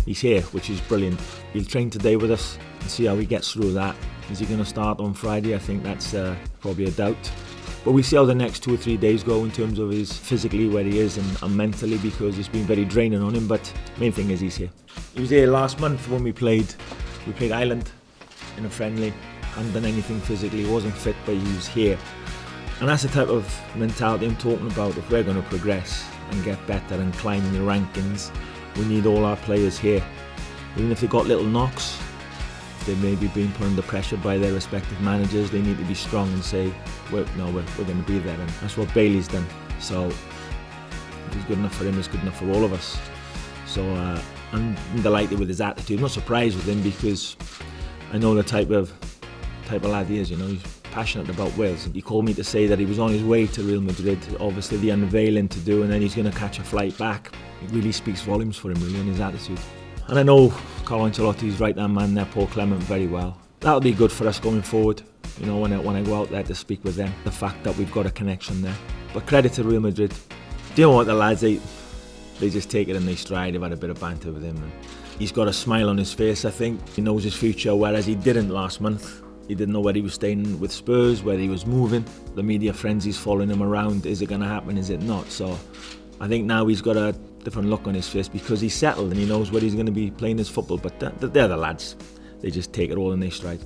he's here, which is brilliant. He'll train today with us and see how he gets through that. Is he going to start on Friday? I think that's probably a doubt. But we'll see how the next 2 or 3 days go in terms of his physically where he is and mentally, because it's been very draining on him. But main thing is he's here. He was here last month when we played Ireland in a friendly. Hadn't done anything physically, he wasn't fit, but he was here. And that's the type of mentality I'm talking about. If we're going to progress and get better and climb in the rankings, we need all our players here. Even if they've got little knocks, if they may be being put under pressure by their respective managers, they need to be strong and say, we're going to be there. And that's what Bailey's done. So if he's good enough for him, it's good enough for all of us. So I'm delighted with his attitude. I'm not surprised with him, because I know the type of lad he is. He's passionate about Wales. He called me to say that he was on his way to Real Madrid, obviously the unveiling to do, and then he's going to catch a flight back. It really speaks volumes for him, really, and his attitude. And I know Carlo Ancelotti's right-hand man there, Paul Clement, very well. That'll be good for us going forward, when I go out there to speak with them, the fact that we've got a connection there. But credit to Real Madrid. Do you know what, the lads, they just take it in their stride. They've had a bit of banter with him. And he's got a smile on his face, I think. He knows his future, whereas he didn't last month. He didn't know whether he was staying with Spurs, whether he was moving. The media frenzy's following him around. Is it going to happen? Is it not? So I think now he's got a different look on his face, because he's settled and he knows where he's going to be playing his football. But they're the lads. They just take it all in their stride.